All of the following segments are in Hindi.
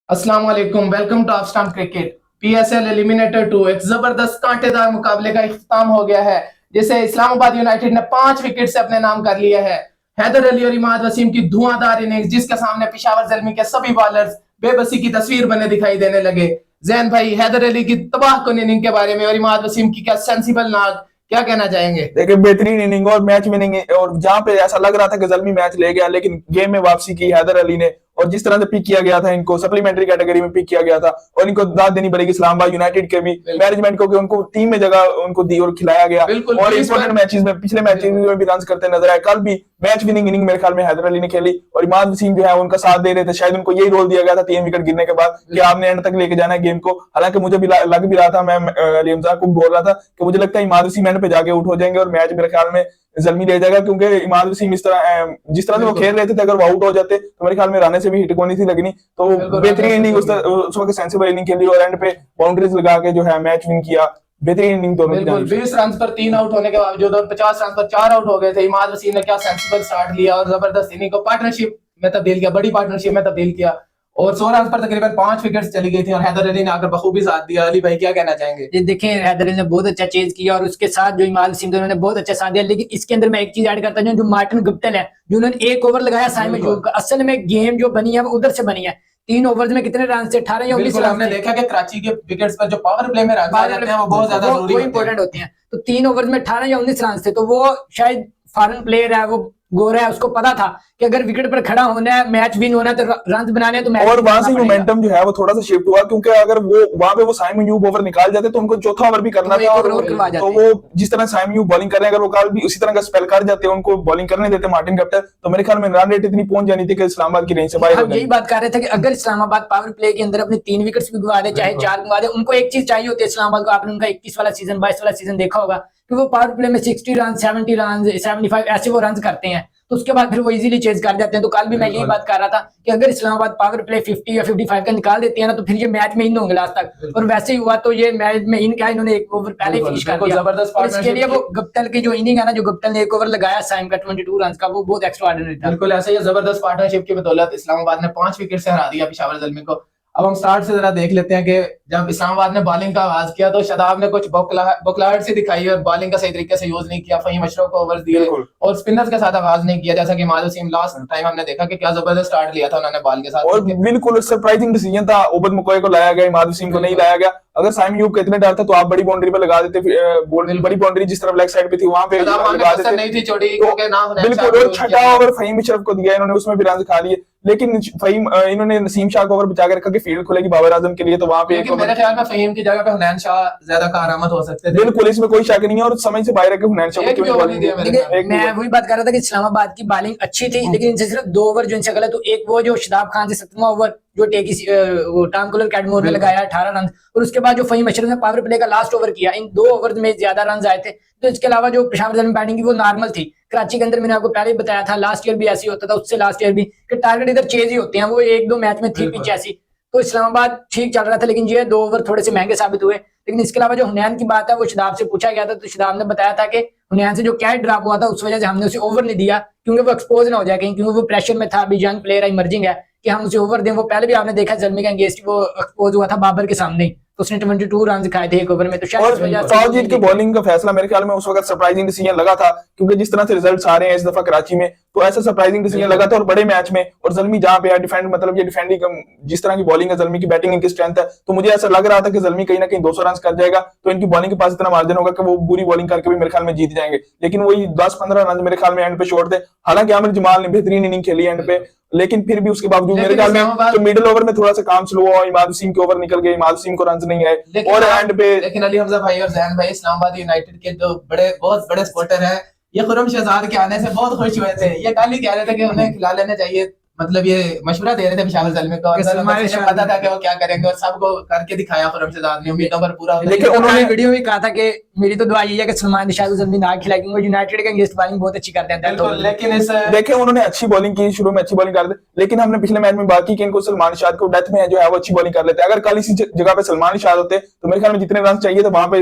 अस्सलाम वालेकुम, welcome two off stump cricket. PSL eliminator 2 एक जबरदस्त कांटेदार मुकाबले का इख्तिताम हो गया है, जिसे इस्लामाबाद यूनाइटेड ने 5 विकेट से अपने नाम कर लिया है। हैदर अली और इमाद वसीम की धुआंधार इनिंग्स, जिसके सामने पेशावर ज़ल्मी के सभी बॉलर्स बेबसी की तस्वीर बने दिखाई देने लगे। जैन भाई, हैदर अली की तबाहकुन इनिंग के बारे में और इमाद वसीम की क्या सेंसिबल नाग, क्या कहना चाहेंगे? देखिए, बेहतरीन इनिंग और मैच विनिंग, और जहां पे ऐसा लग रहा था कि ज़ल्मी मैच ले गया, लेकिन गेम में वापसी की हैदर अली ने। और जिस तरह से पिक किया गया था, इनको सप्लीमेंट्री कैटेगरी में पिक किया गया था, और इनको दाद देनी पड़ेगी इस्लामाबाद यूनाइटेड के भी मैनेजमेंट को कि उनको टीम में जगह उनको दी और खिलाया गया। और इंपॉर्टेंट मैचेस में, पिछले मैचेस में भी रन करते नजर आए। कल भी मैच विनिंग इनिंग मेरे ख्याल में हैदर अली ने खेली, और इमाद वसीम जो है उनका साथ दे रहे थे। शायद उनको यही रोल दिया गया था 3 विकेट गिरने के बाद कि आपने एंड तक लेके जाना है गेम को। हालांकि मुझे भी लग भी रहा था, मैं लिमजा को बोल रहा था कि मुझे लगता है इमाद वसीम एंड पे जाके आउट हो जाएंगे और मैच मेरे ख्याल में ज़ल्मी ले जाएगा, क्योंकि इमाद वसीम जिस तरह से वो खेल रहे थे, अगर वो आउट हो जाते तो मेरे ख्याल में राने से भी हिट को नहीं थी लगनी। तो बेहतरीन इनिंग उस वक्त सेंसिबल इनिंग खेली और एंड पे बाउंड्रीज लगा के जो है मैच विन किया। बेहतरीन इनिंग दोनों की। 20 रन पर 3 आउट होने के बावजूद और 50 रन पर 4 आउट हो गए थे। इमाद वसीम ने क्या सेंसिबल स्टार्ट लिया और जबरदस्त इनिंग को पार्टनरशिप में तब्दील किया, बड़ी पार्टनरशिप में तब्दील किया, और 100 रन पर तकरीबन 5 विकेट्स चली गई थी और हैदर अली ने आकर बखूबी साथ दिया। अली भाई, क्या कहना चाहेंगे? ये देखें, हैदर अली ने बहुत अच्छा चेज किया और उसके साथ जो इमाद वसीम ने बहुत अच्छा साथ दिया। लेकिन इसके अंदर मैं एक चीज ऐड करता हूं, जो मार्टिन गुप्टिल है, जो उन्होंने 1 ओवर लगाया साइम अयूब का। असल में गेम जो बनी है वो उधर से बनी है। 3 ओवर्स में कितने रन से? 18 या 19 रन। हमने देखा कि कराची के विकेट्स पर जो पावर प्ले में रन आ जाते हैं वो बहुत ज्यादा जरूरी इंपॉर्टेंट होते हैं। तो 3 ओवर्स में 18 या 19 रन थे। तो वो शायद फॉरेन प्लेयर है, वो गोरा है, उसको पता था कि अगर विकेट पर खड़ा होना है, मैच विन होना है, तो रन बनाने हैं, तो मैच। और वहां से मोमेंटम जो है वो थोड़ा सा शिफ्ट हुआ, क्योंकि अगर वो वहां पे वो साइम अयूब ओवर निकाल जाते तो उनको चौथा ओवर भी करना था। और तो वो जिस तरह साइम अयूब बॉलिंग कर रहे हैं, अगर वो कल भी उसी तरह का स्पेल कर जाते, उनको बॉलिंग करने देते मार्टिन गुप्टिल, तो मेरे ख्याल में रन रेट इतनी पहुंच जानी थी कि इस्लामाबाद की रेंज से बाहर हो जाए। यही बात कर रहे थे कि अगर इस्लामाबाद पावर प्ले के अंदर अपने 3 विकेट्स भी गवा दे, चाहे 4 गवा दे, उनको एक चीज चाहिए होती है इस्लामाबाद को। आपने उनका 21 वाला सीजन, 22 वाला सीजन देखा होगा कि वो पावर प्ले में 60 रन, 70 रन, 75 ऐसे वो रन करते हैं, तो उसके बाद फिर वो इजीली चेज कर जाते हैं। तो कल भी मैं यही बात कर रहा था कि अगर इस्लामाबाद पावर प्ले 50 या 55 का निकाल देती है ना, तो फिर ये मैच में इन होंगे लास्ट तक। और वैसे ही हुआ, तो ये मैच में इन क्या, इन्होंने 1 ओवर पहले फिनिश कर दिया। जबरदस्त। इसके लिए वो गुप्टिल की जो इनिंग है ना, जो गुप्टिल ने 1 ओवर लगाया साइम का 22 रन का, वो बहुत एक्स्ट्राऑर्डिनरी था। बिल्कुल ऐसे ही जबरदस्त पार्टनरशिप की बदौलत इस्लामाबाद ने 5 विकेट से हरा दिया पेशावर ज़ल्मी को। अब हम स्टार्ट से जरा देख लेते हैं कि जब इस्लामाबाद ने बॉलिंग का आगाज किया तो शादाब ने कुछ बौखलाहट सी दिखाई और बॉलिंग का सही तरीके से यूज नहीं किया। फहीम अशरफ को ओवर्स दिए और स्पिनर्स के साथ आगाज नहीं किया, जैसा कि इमाद वसीम लास्ट टाइम हमने देखा कि क्या जबरदस्त स्टार्ट लिया था उन्होंने बॉल के साथ। और बिल्कुल सरप्राइजिंग डिसीजन था, ओबद मुकोए को लाया गया, इमाद वसीम को नहीं लाया गया। अगर साइम अयूब का इतने डर था तो आप बड़ी बाउंड्री पे लगा देते, बड़ी बाउंड्री जिस तरफ लेग साइड पे थी वहां पे लगा देते। नहीं थी चौड़ी, बिल्कुल। और छठा ओवर फहीम अशरफ को दिया इन्होंने, उसमें भी रन खा लिए, लेकिन फहीम इन्होंने नसीम शाह को ओवर बचा के रखा कि फील्ड खुलेगी बाबर आजम के लिए, तो वहां पे मेरे ख्याल में फहीम की जगह पे हुनैन शाह ज्यादा कारआमद हो सकते थे। बिल्कुल, इसमें कोई शक नहीं है। और समय से बाहर है कि हुनैन शाह को क्यों बॉलिंग दी। मैं वही बात कर रहा था कि इस्लामाबाद की बॉलिंग अच्छी थी, लेकिन इनसे सिर्फ 2 ओवर जो इनसे गलत, तो एक वो जो शादाब खान से 7वां ओवर जो टॉम कूलर कैडमोर ने लगाया 18 रन, और उसके बाद जो फहीम अशरफ ने पावर प्ले का लास्ट ओवर किया, इन 2 ओवर में ज्यादा रन आए थे। तो इसके अलावा जो पेशावर ज़ल्मी बैटिंग की वो नॉर्मल थी। कराची के अंदर मैंने आपको पहले ही बताया था, लास्ट ईयर भी ऐसी होता था, उससे लास्ट ईयर भी, कि टारगेट इधर चेज ही होते हैं, वो 1-2 मैच में थी पिच ऐसी। तो इस्लामाबाद ठीक चल रहा था, लेकिन ये 2 ओवर थोड़े से महंगे साबित हुए। लेकिन इसके अलावा जो हुनैन की बात है, वो शादाब से पूछा गया था, तो शादाब ने बताया था कि हुनैन से जो कैच ड्रॉप हुआ था उस वजह से हमने उसे ओवर नहीं दिया, क्योंकि वो एक्सपोज ना हो जाए कहीं, क्योंकि वो प्रेशर में था, अभी यंग प्लेयर है, इमर्जिंग है, कि हम उसे ओवर दें। वो पहले भी आपने देखा ज़ल्मी का अगेंस्ट वो एक्सपोज हुआ था बाबर के सामने, तो उसने 22 रन खाए थे 1 ओवर में। तो शायद टॉस जीत के बॉलिंग का फैसला मेरे ख्याल में उस वक्त सरप्राइजिंग डिसीजन लगा था, क्योंकि जिस तरह से रिजल्ट्स आ रहे हैं इस दफा कराची में, तो ऐसा सरप्राइजिंग डिसीजन लगा था। और बड़े मैच में, और ज़ल्मी जहां पे डिफेंड, मतलब ये डिफेंडिंग, जिस तरह की बॉलिंग है ज़ल्मी की, बैटिंग इनकी स्ट्रेंथ है, तो मुझे ऐसा लग रहा था कि ज़ल्मी कहीं ना कहीं 200 रन कर जाएगा, तो इनकी बॉलिंग के पास इतना मार्जिन होगा कि वो बुरी बॉलिंग करके भी मेरे ख्याल में जीत जाएंगे। लेकिन वही 10-15 रन मेरे ख्याल में एंड पे छोड़ थे। हालांकि आमिर जमाल ने बेहतरीन इनिंग खेली एंड पे, लेकिन फिर भी उसके बावजूद मेरे ख्याल में तो मिडिल ओवर में थोड़ा सा काम स्लो हुआ। इमाद वसीम के ओवर निकल गए, इमाद वसीम को रन नहीं आए, और एंड पे। लेकिन अली हमजा भाई और जैन भाई, इस्लामाबाद यूनाइटेड के जो बहुत बड़े सपोर्टर हैं, ये खुर्रम शहजाद के आने से बहुत खुश हुए थे। ये कल ही कह रहे थे कि उन्हें खिला लेना चाहिए, मतलब ये मशवरा दे रहे थे पेशावर ज़ल्मी को, पता था कि वो क्या करेंगे, और सबको करके दिखाया खुर्रम शहजाद ने, उम्मीदों पर पूरा। लेकिन उन्होंने वीडियो में कहा था कि मेरी तो दुआ यही है कि सलमान ज़ल्मी ना खिलाए, क्योंकि यूनाइटेड के अगेंस्ट बॉलिंग बहुत अच्छी करते हैं। तो लेकिन देखें, उन्होंने अच्छी बॉलिंग की, शुरू में अच्छी बॉलिंग कर दी, लेकिन हमने पिछले मैच में बात की कि इनको सलमान शाद को डेथ में जो है वो अच्छी बॉलिंग कर लेते हैं। अगर कल इसी जगह पे सलमान शाद होते तो मेरे ख्याल में जितने रन चाहिए थे वहां पे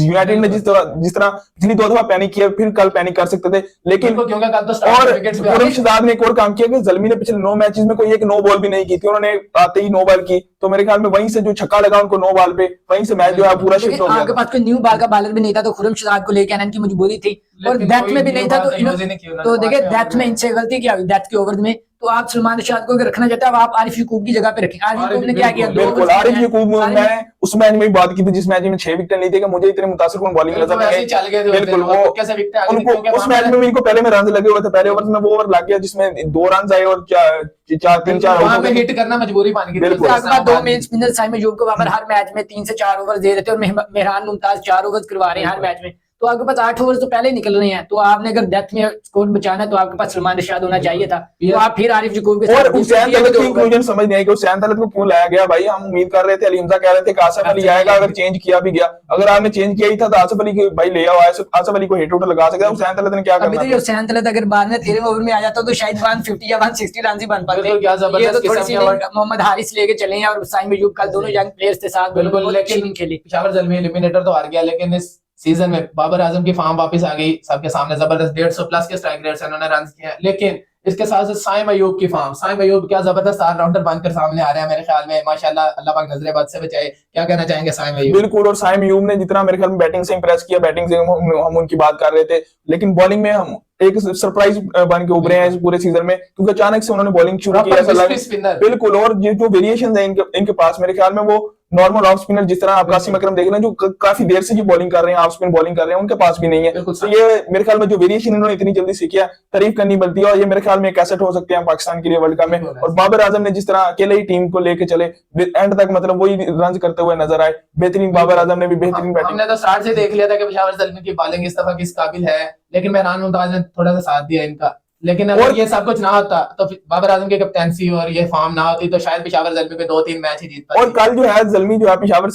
यूनाइटेड ने जिस तरह पिछली 2 दफा पैनिक किया, फिर कल पैनिक कर सकते थे। लेकिन और खुर्रम शहजाद ने एक और काम किया कि जलमी ने पिछले 9 मैचेस में कोई एक नो बॉल भी नहीं की थी, उन्होंने आते ही नो बॉल की, तो मेरे ख्याल में वहीं से जो छक्का लगा उनको नो बॉल पे, वहीं से मैच जो है पूरा शिफ्ट हो गया। आपके पास कोई न्यू बॉल का बॉलर भी नहीं था, तो खुरम शहजाद को लेके आना इनकी मजबूरी थी, और डेथ में भी नहीं था, तो देखिए डेथ में इनसे गलती क्या हुई, डेथ के ओवर में तो आप सलमान रशाद को अगर रखना चाहते हैं, आप आरिफ यकूब की जगह पे रखें। आरिफ यकूब ने क्या किया, बिल्कुल आरिफ यकूब, मैं उस मैच में भी बात की थी जिस मैच में 6 विकेट ली थी कि मुझे इतनी मुतासिर बॉलिंग नजर आई, बिल्कुल वो उनको उस मैच में भी इनको पहले में रन लगे हुए थे, पहले ओवर में वो ओवर लग गया जिसमें 2 रन आए और 3-4 हिट करना मजबूरी बन गई। बिल्कुल। आपके पास 2 मेन स्पिनर साइम अयूब को वहां पर हर मैच में 3 से 4 ओवर दे रहे थे, और मेहरान मुमताज 4 ओवर करवा रहे हैं हर मैच में, तो आपके पास 8 ओवर तो पहले ही निकल रहे हैं, तो आपने अगर डेथ में स्कोर बचाना है तो आपके पास सलमान रशाद होना चाहिए था, तो आप फिर आरिफ यकूब के और हुसैन तलत की इंक्लूजन समझ नहीं आई कि हुसैन तलत को क्यों लाया गया भाई। हम उम्मीद कर रहे थे, अली हमजा कह रहे थे कि आसिफ अली आएगा, अगर चेंज किया भी गया, अगर आपने चेंज किया ही था तो आसिफ अली को भाई ले आओ, आसिफ अली को हिट उट लगा सकता है, हुसैन तलत ने क्या करना था। हुसैन तलत अगर बाद में 13वें ओवर में आ जाता तो शायद 150 या 160 रन ही बन पाते। ये तो थोड़ी सी मोहम्मद हारिस लेके चले हैं, और साइम अयूब कल दोनों यंग प्लेयर्स के साथ बिल्कुल, लेकिन खेली। पेशावर ज़ल्मी एलिमिनेटर तो हार गया, लेकिन इस सीजन में बाबर आजम की फॉर्म वापस आ गई सबके सामने, जबरदस्त 150 प्लस के स्ट्राइक रेट से उन्होंने रन किए, लेकिन इसके साथ साथ साइम अयूब की फॉर्म, साइम अयूब क्या जबरदस्त ऑलराउंडर बनकर सामने आ रहे हैं मेरे ख्याल में, माशाल्लाह, अल्लाह पाक नजरे बद से बचाए। क्या कहना चाहेंगे साइम अयूब? बिल्कुल, और साइम अयूब ने जितना मेरे ख्याल में बैटिंग से इंप्रेस किया, बैटिंग से हम उनकी बात कर रहे थे, लेकिन बॉलिंग में हम एक सरप्राइज बन के उभरे हैं इस पूरे सीजन में, क्योंकि अचानक से उन्होंने बॉलिंग शुरू की, ऐसा लगा। बिल्कुल, और ये जो वेरिएशन है इनके पास, मेरे ख्याल में वो नॉर्मल ऑफ स्पिनर जिस तरह आप कासिम अकरम देख रहे हैं जो काफी देर से जो बॉलिंग कर रहे हैं, ऑफ स्पिन बॉलिंग कर रहे हैं, उनके पास भी नहीं है। तो ये मेरे ख्याल में जो वेरिएशन इन्होंने इतनी जल्दी सीखी है, तारीफ करनी बनती है, और ये मेरे ख्याल में एक एसेट हो सकते हैं पाकिस्तान के लिए वर्ल्ड कप में। और बाबर आजम ने जिस तरह अकेले ही टीम को लेके चले एंड तक, मतलब वही रन करते हुए नजर आए, बेहतरीन बाबर आजम ने भी बेहतरीन बैटिंग। हमने तो स्टार्ट से देख लिया था कि पेशावर ज़ल्मी की बॉलिंग इस दफा किस काबिल है, लेकिन मेहरान मुमताज ने थोड़ा सा साथ दिया इनका, लेकिन अगर ये सब कुछ ना होता तो बाबर आजम की कैप्टेंसी और ये फॉर्म ना होती तो शायद पेशावर ज़ल्मी पे 2-3 मैच ही जीत पाती। और कल जो है ज़ल्मी जो है पेशावर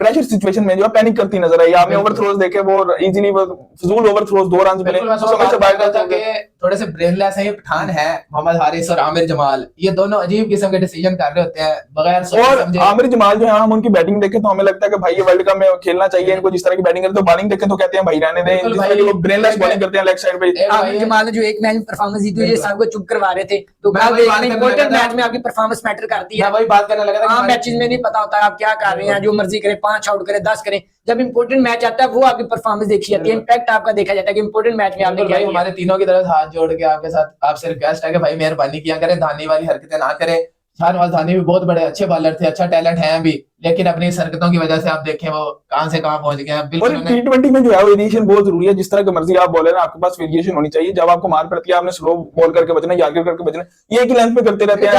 प्रेशर सिचुएशन में जो है पैनिक करती नजर आई। आपने ओवर थ्रोज देखे, वो इजीली फजूल ओवर थ्रोज 2 रन मिले, समझ से बाहर था कि थोड़े से ब्रेनलेस है ये पठान है, मोहम्मद हारिस और आमिर जमाल, ये दोनों अजीब किस्म के डिसीजन कर रहे होते हैं बगैर सोचे समझे। आमिर जमाल जो है, हम उनकी बैटिंग देखें तो हमें लगता है कि भाई ये वर्ल्ड कप में खेलना चाहिए इनको, जिस तरह की बैटिंग करते हैं, बॉलिंग देखें तो कहते हैं भाई रहने दें, जिस तरह की वो ब्रेनलेस बॉलिंग करते हैं लेग साइड पे। आमिर जमाल ने जो एक मैच में परफॉर्मेंस दी थी, ये सबको चुप करवा रहे थे, तो इंपॉर्टेंट मैच में आपकी परफॉर्मेंस मैटर करती है। वही बात करने लगा था, मैचेस में नहीं पता होता आप क्या कर रहे हैं, जो मर्जी करें, 5 आउट करें, 10 करें, जब इंपॉर्टेंट मैच आता है वो आपकी परफॉर्मेंस देखी जाती है, इम्पैक्ट आपका देखा जाता है कि इंपॉर्टेंट मैच में आपने क्या किया। हमारे तीनों की तरफ हाथ जोड़ के आपके साथ आपसे रिक्वेस्ट है कि भाई मेहरबानी किया करें, धानी वाली हरकतें ना करें। शाहनवाज धानी भी बहुत बड़े अच्छे बॉलर थे, अच्छा टैलेंट है अभी, लेकिन अपनी इस हरकतों की वजह से आप देखें वो कहां से कहां पहुंच गए हैं। बिल्कुल T20 में जो है वेरिएशन बहुत जरूरी है, जिस तरह की मर्जी आप बॉलर हैं, आपके पास वेरिएशन होनी चाहिए। जब आपको मार पड़ती है, आपने स्लो बॉल करके बचना, यार्कर करके बचना, ये एक लेंथ पे करते रहते हैं।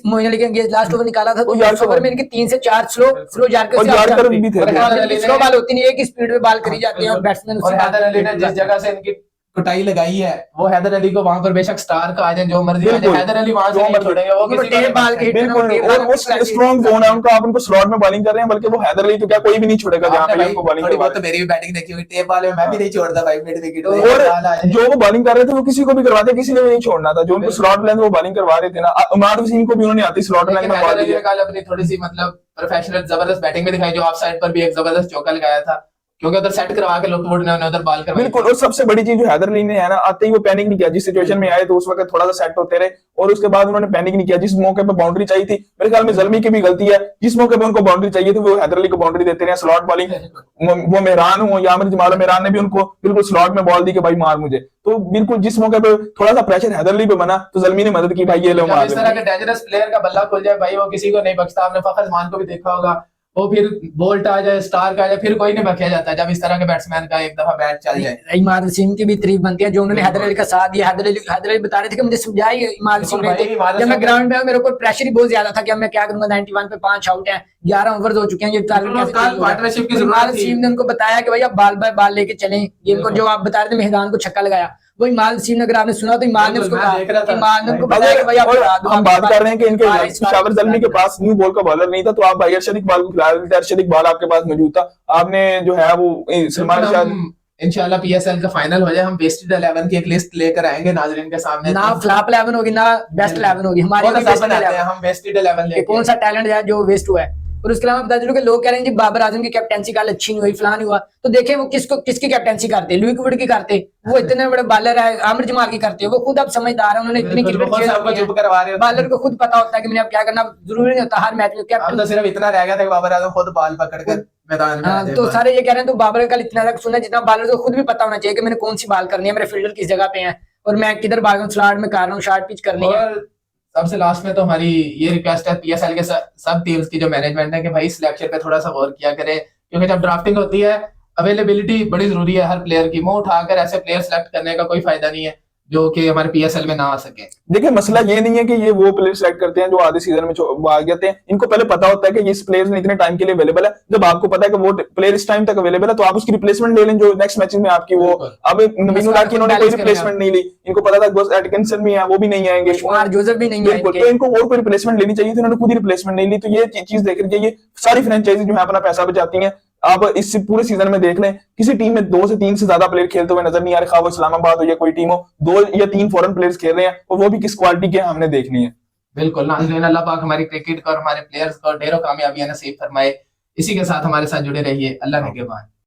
मोइन अली के अगेंस्ट लास्ट ओवर निकाला था, तो लास्ट ओवर में इनके 3 से 4 स्लो यार्कर भी थे, स्लो बॉल होती नहीं, एक ही स्पीड में बॉल करी जाती है, और बैट्समैन और हैदर अली ने जिस जगह से इनकी कुटाई लगाई है, वो हैदर अली को वहां पर बेशक स्टार का आ जाए, जो मर्जी आ जाए, हैदर अली वहां से नहीं छोड़ेंगे, वो किसी को बाल के बिल्कुल। और वो स्ट्रांग जोन है उनका, आप उनको स्लॉट में बॉलिंग कर रहे हैं, बल्कि वो हैदर अली तो क्या कोई भी नहीं छोड़ेगा जहां पे उनको बॉलिंग थोड़ी बहुत तो मेरी भी बैटिंग देखी हुई, टेप वाले में मैं भी नहीं छोड़ता भाई मिड विकेट। और जो वो बॉलिंग कर रहे थे वो किसी को भी करवाते, किसी ने भी नहीं छोड़ना था, जो उनको स्लॉट लेंथ वो बॉलिंग करवा रहे थे ना। उमर वसीम को भी उन्होंने आती स्लॉट लेंथ में बॉल दी, अपनी थोड़ी सी मतलब प्रोफेशनल जबरदस्त बैटिंग में दिखाई, जो ऑफ साइड पर भी एक जबरदस्त चौका लगाया था, क्योंकि उधर सेट करवा के लुकवुड ने उधर बॉल करवाई। बिल्कुल, और सबसे बड़ी चीज जो हैदर अली ने है ना, आते ही वो पैनिक नहीं किया। जिस सिचुएशन में आए तो उस वक्त थोड़ा सा सेट होते रहे, और उसके बाद उन्होंने पैनिक नहीं किया। जिस मौके पे बाउंड्री चाहिए थी, मेरे ख्याल में ज़ल्मी की भी गलती है, जिस मौके पे उनको बाउंड्री चाहिए थी वो हैदर अली को बाउंड्री देते रहे, स्लॉट बॉलिंग, वो मेहरान हो या आमिर जमाल, मेहरान ने भी उनको बिल्कुल स्लॉट में बॉल दी कि भाई मार मुझे। तो बिल्कुल जिस मौके पे थोड़ा सा प्रेशर हैदर अली पे बना तो ज़ल्मी ने मदद की, भाई ये लो मार। इस तरह के डेंजरस प्लेयर का बल्ला खुल जाए भाई, वो किसी को नहीं बख्शता। आपने फखर जमान को भी देखा होगा, वो फिर बोल्ट आ जाए, स्टार का आ जाए, फिर कोई नहीं बख्शा जाता जब इस तरह के बैट्समैन का एक दफा बैट चल जाए। इमाद वसीम की भी तारीफ बनती है, जो उन्होंने हैदर अली का साथ दिया। हैदर अली बता रहे थे कि मुझे समझाइए इमाद वसीम ने, जब मैं ग्राउंड में मेरे ऊपर प्रेशर ही बहुत ज्यादा था कि अब मैं क्या करूंगा, 91 पे 5 आउट हैं, 11 ओवर हो चुके हैं, ये पार्टनरशिप की जरूरत थी। ने उनको बताया कि भाई आप बाल बाय बाल लेके चलें, ये उनको जो आप बता रहे थे मेहरान को छक्का लगाया, वो इमाद वसीम ने, अगर आपने सुना तो इमाद ने उसको कहा, इमाद ने उनको बताया कि भाई आप हम बात कर रहे हैं कि इनके पेशावर ज़ल्मी के पास न्यू बॉल का बॉलर नहीं था, तो आप भाई अरशद इकबाल को खिला देते, अरशद इकबाल आपके पास मौजूद था, आपने जो है वो सलमान रशाद। इंशाल्लाह पीएसएल का फाइनल हो जाए, हम बेस्टेड 11 की एक लिस्ट लेकर आएंगे नाजरीन के सामने। ना फ्लॉप 11 होगी ना बेस्ट 11 होगी, हमारे हम बेस्टेड 11 लेके कौन सा टैलेंट है जो वेस्ट हुआ है। और उसके अलावा बता दूं कि लोग कह रहे हैं जी बाबर आजम की कैप्टेंसी कल अच्छी नहीं हुई, फलान नहीं हुआ, तो देखें वो किसकी कैप्टेंसी करते, लुई वुड की करते, वो इतने बड़े बॉलर है, आमिर जमाल की करते, वो खुद अब समझदार है, उन्होंने इतनी बिल्कुल, क्रिकेट बहुत से आपको चुप करवा रहे हो। बॉलर को खुद पता होता है कि मैंने अब क्या करना, जरूरी नहीं होता हर मैच में अब कैप्टन। तो सिर्फ इतना रह गया था कि बाबर आजम खुद बॉल पकड़कर मैदान में आ हाँ, जाए तो बस। सारे ये कह रहे हैं तो बाबर का कल इतना तक सुना जितना बॉलर को खुद भी पता होना चाहिए कि मैंने कौन सी बॉल करनी है, मेरे फील्डर किस जगह पे है और मैं किधर भाग रहा हूँ, स्लॉट में कर रहा हूँ, शॉर्ट पिच करनी है। और सबसे लास्ट में तो हमारी ये रिक्वेस्ट है पीएसएल के सब टीम्स की जो मैनेजमेंट है कि भाई सिलेक्शन पे थोड़ा सा गौर किया करे, क्योंकि जब ड्राफ्टिंग होती है अवेलेबिलिटी बड़ी जरूरी है हर प्लेयर की, मुंह उठाकर ऐसे प्लेयर सेलेक्ट करने का कोई फायदा नहीं है जो कि हमारे पीएसएल में ना आ सके। देखिए मसला ये नहीं है कि ये वो प्लेयर सेलेक्ट करते हैं जो आधे सीजन में भाग जाते हैं, इनको पहले पता होता है कि इस प्लेयर ने इतने टाइम के लिए अवेलेबल है, जब आपको पता है कि वो प्लेयर इस टाइम तक अवेलेबल है तो आप उसकी रिप्लेसमेंट ले लें जो नेक्स्ट मैचेस में आपकी वो। अब नवीन उल्लाह की इन्होंने कोई रिप्लेसमेंट नहीं ली, इनको पता था बस एटकिंसन भी है वो भी नहीं आएंगे, कुमार जोसेफ भी नहीं बिल्कुल, तो इनको और कोई रिप्लेसमेंट लेनी चाहिए थी, इन्होंने खुद ही रिप्लेसमेंट नहीं ली। तो ये चीज देख लीजिए, ये सारी फ्रेंचाइजी जो है अपना पैसा बचाती हैं। आप इस पूरे सीजन में देख लें किसी टीम में 2 से 3 से ज्यादा प्लेयर खेलते हुए नजर नहीं आ रहे, खा वो इस्लामाबाद हो या कोई टीम हो, 2 या 3 फॉरेन प्लेयर्स खेल रहे हैं और वो भी किस क्वालिटी के हमने देखनी है। बिल्कुल नाज़रीन, अल्लाह पाक हमारी क्रिकेट को और हमारे प्लेयर्स को ढेरों कामयाबियां नसीब फरमाए। इसी के साथ हमारे साथ जुड़े रहिए, अल्लाह निगहबान।